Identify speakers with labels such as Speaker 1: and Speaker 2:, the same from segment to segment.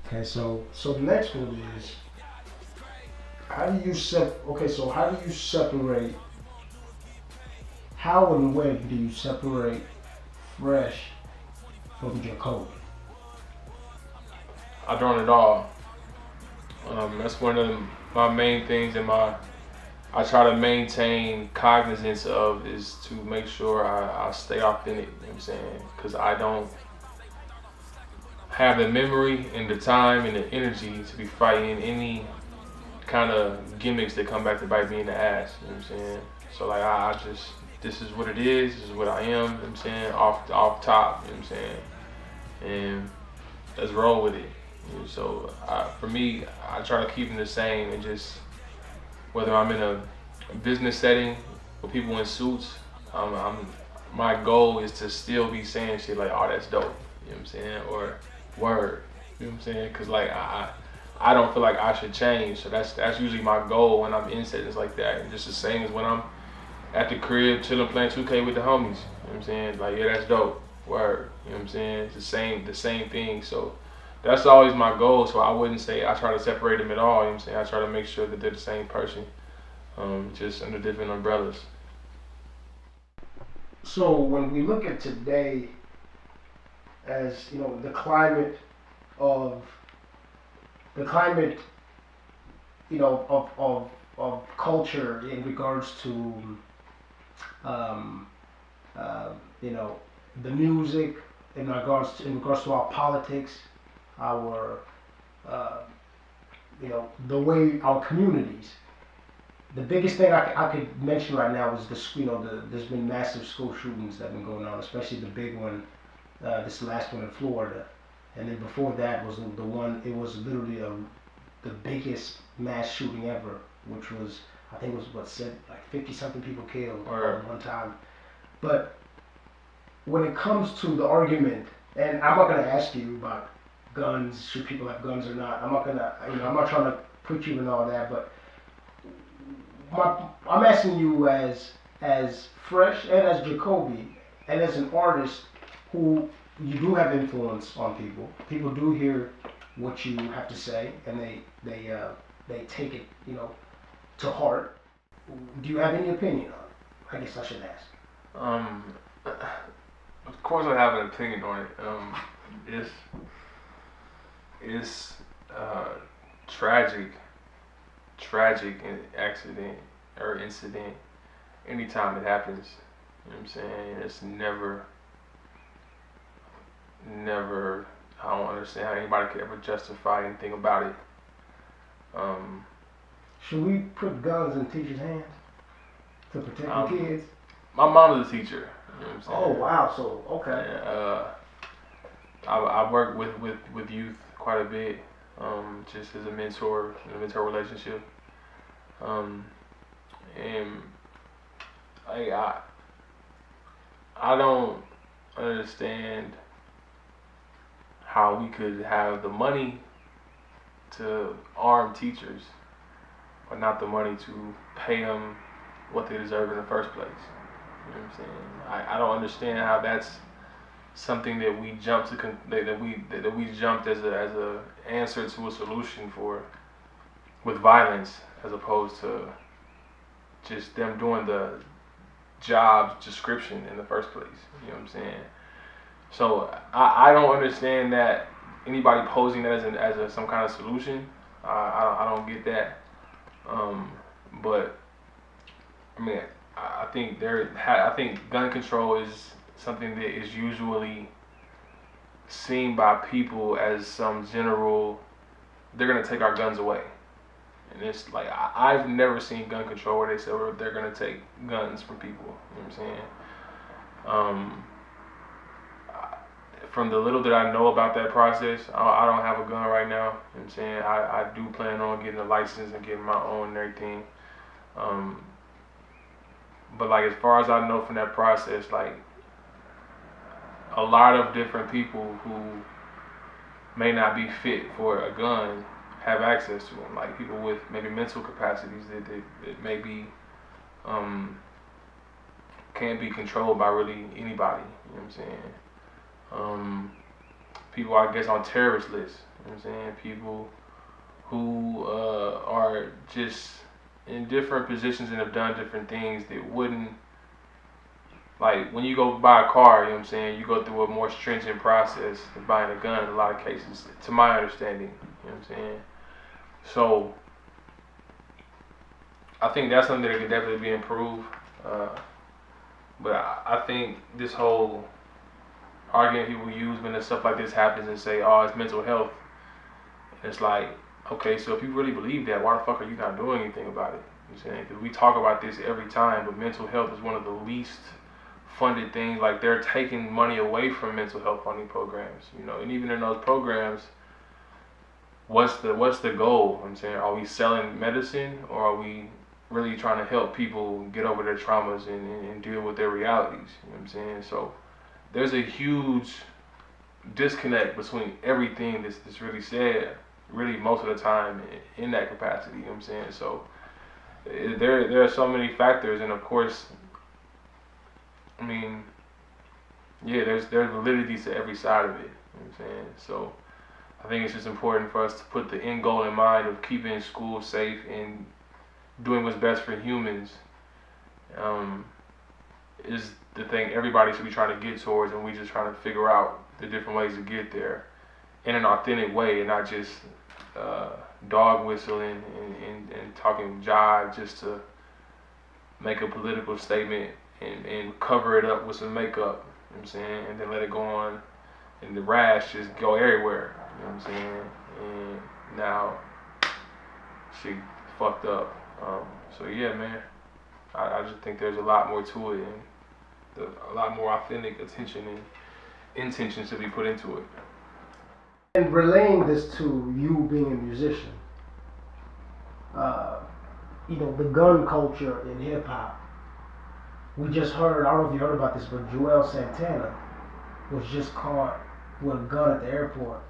Speaker 1: Okay, so the next one is how do you how do you separate how and when do you separate fresh from Jacoby?
Speaker 2: I've done it all. That's one of my main things in my I try to maintain cognizance of is to make sure I stay authentic. You know what I'm saying? Because I don't have the memory and the time and the energy to be fighting any kind of gimmicks that come back to bite me in the ass. You know what I'm saying? So like I just this is what it is. This is what I am. You know what I'm saying? Off top. You know what I'm saying? And let's roll with it. You know, so for me, I try to keep them the same and just whether I'm in a business setting with people in suits, my goal is to still be saying shit like, "Oh, that's dope," you know what I'm saying, or "Word," you know what I'm saying, because like I don't feel like I should change, so that's usually my goal when I'm in settings like that. And just the same as when I'm at the crib chilling playing 2K with the homies, you know what I'm saying, like yeah, that's dope, word, you know what I'm saying, it's the same thing. So that's always my goal. So I wouldn't say I try to separate them at all. You know what I'm saying? I try to make sure that they're the same person, just under different umbrellas.
Speaker 1: So when we look at today as the of the climate of culture in regards to um, uh, you know the music in regards to our politics, our uh, the way our communities. The biggest thing I could mention right now is there's been massive school shootings that have been going on, especially the big one, this last one in Florida, and then before that was the one. It was literally the biggest mass shooting ever, which was I think it was what said like 50 something people killed all
Speaker 2: Or
Speaker 1: at one time. But when it comes to the argument, and I'm not gonna ask you about guns, should people have guns or not. I'm not gonna, I'm not trying to put you in all that, but I'm asking you as Fresh and as Jacoby and as an artist who you do have influence on people. People do hear what you have to say and they take it to heart. Do you have any opinion on it? I guess I should ask.
Speaker 2: um, of course I have an opinion on it. It's it's tragic, tragic accident or incident. Anytime it happens, you know what I'm saying. It's never. I don't understand how anybody could ever justify anything about it. Um,
Speaker 1: Should we put guns in teachers' hands to protect the
Speaker 2: um,
Speaker 1: kids?
Speaker 2: my mom is a teacher. You know what I'm
Speaker 1: Oh
Speaker 2: saying.
Speaker 1: wow, so okay.
Speaker 2: And, I work with youth quite a bit, just as a mentor in a mentor relationship. Um, and like I don't understand how we could have the money to arm teachers, but not the money to pay them what they deserve in the first place. You know what I'm saying? I don't understand how that's something that we jumped to that we jumped as a answer to a solution for with violence as opposed to just them doing the job description in the first place. You know what I'm saying? So I don't understand that anybody posing that as some kind of solution. I don't get that. Um, but I mean, I think I think gun control is something that is usually seen by people as some general. They're gonna take our guns away, and it's like I've never seen gun control where they say they're gonna take guns from people. You know what I'm saying? Um, from the little that I know about that process, I don't have a gun right now. You know what I'm saying? I do plan on getting a license and getting my own and everything. Um, but like as far as I know from that process, like a lot of different people who may not be fit for a gun have access to them. Like people with maybe mental capacities that maybe um, can't be controlled by really anybody. You know what I'm saying? people, I guess, on terrorist lists. You know what I'm saying? People who are just in different positions and have done different things that wouldn't, like when you go buy a car, you know what I'm saying, you go through a more stringent process than buying a gun in a lot of cases, to my understanding, you know what I'm saying? So I think that's something that could definitely be improved. But I think this whole argument people use when stuff like this happens and say, oh, it's mental health. And it's like, okay, so if you really believe that, why the fuck are you not doing anything about it? You know what I'm saying? Because we talk about this every time, but mental health is one of the least funded things. Like, they're taking money away from mental health funding programs, you know. And even in those programs, what's the goal? You know what I'm saying, are we selling medicine, or are we really trying to help people get over their traumas and deal with their realities? You know what I'm saying? So there's a huge disconnect between everything that's really said, really most of the time, in that capacity. You know what I'm saying? So there are so many factors, and of course, I mean, yeah, there's validity to every side of it. You know what I'm saying? So I think it's just important for us to put the end goal in mind of keeping schools safe and doing what's best for humans. Is the thing everybody should be trying to get towards, and we just trying to figure out the different ways to get there in an authentic way, and not just dog whistling and talking jive just to make a political statement and cover it up with some makeup, you know what I'm saying, and then let it go on and the rash just go everywhere, you know what I'm saying, and now she fucked up. So yeah, man, I just think there's a lot more to it, and a lot more authentic attention and intentions to be put into it.
Speaker 1: And relaying this to you being a musician, you know, the gun culture in hip hop. We just heard, I don't know if you heard about this, but Joel Santana was just caught with a gun at the airport.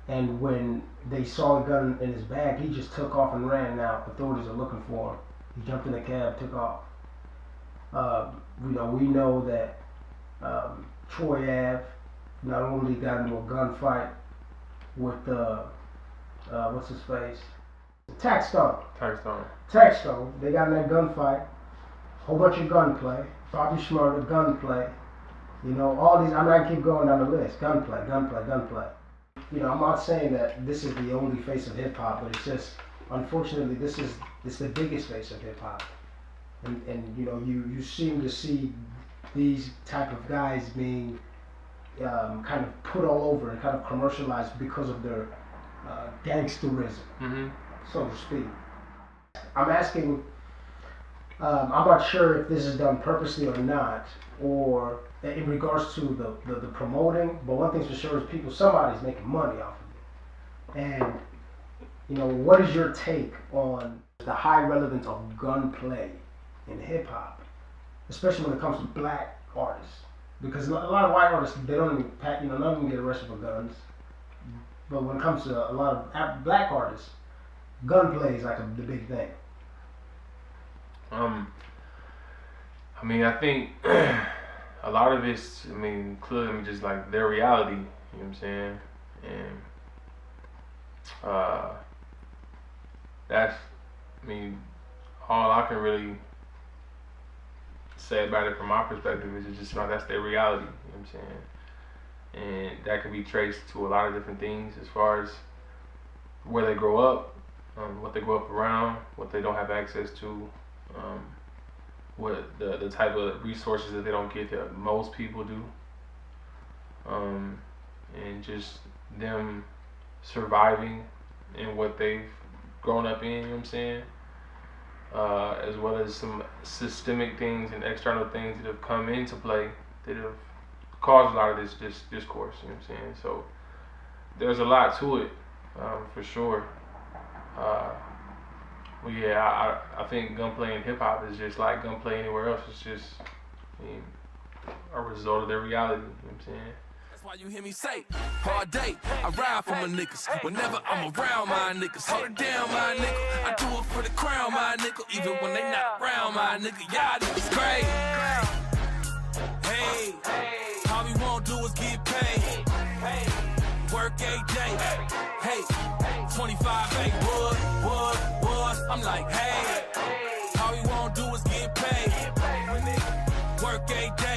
Speaker 1: And when they saw a gun in his bag, he just took off and ran. Now authorities are looking for him. He jumped in a cab, took off. We know that Troy Ave not only got into a gunfight with what's his face, Taxstone. They got in that gunfight. Whole bunch of gunplay. Bobby Shmurda, gunplay. You know, all these. I'm not gonna keep going down the list. Gunplay. You know, I'm not saying that this is the only face of hip hop, but it's just, unfortunately, it's the biggest face of hip hop. And you know, you seem to see these type of guys being kind of put all over and kind of commercialized because of their gangsterism, so to speak. I'm asking, I'm not sure if this is done purposely or not, or in regards to the promoting, but one thing's for sure is somebody's making money off of it. And, you know, what is your take on the high relevance of gunplay in hip hop, especially when it comes to black artists? Because a lot of white artists, they don't even, none of them get arrested for guns. But when it comes to a lot of black artists, gunplay is like the big thing.
Speaker 2: I mean, I think a lot of it's, I mean, clearly just like their reality, you know what I'm saying? And that's, I mean, all I can really say about it from my perspective is it's just like that's their reality, you know what I'm saying? And that can be traced to a lot of different things as far as where they grow up, what they grow up around, what they don't have access to, what the type of resources that they don't get that most people do, and just them surviving in what they've grown up in, you know what I'm saying? As well as some systemic things and external things that have come into play that have caused a lot of this discourse, you know what I'm saying? So there's a lot to it, for sure. Well, yeah, I think gunplay in hip hop is just like gunplay anywhere else. It's just, I mean, a result of their reality, you know what I'm saying?
Speaker 3: That's why you hear me say, hard day, I ride for my niggas. Whenever I'm around my niggas, hold it down, my nigga. I do it for the crown, my nigga. Even when they not around, my nigga. Y'all niggas great. Hey, all we won't do is get work every day. Hey, 25-8, wood. I'm like, hey, all we wanna do is get paid. Work every day.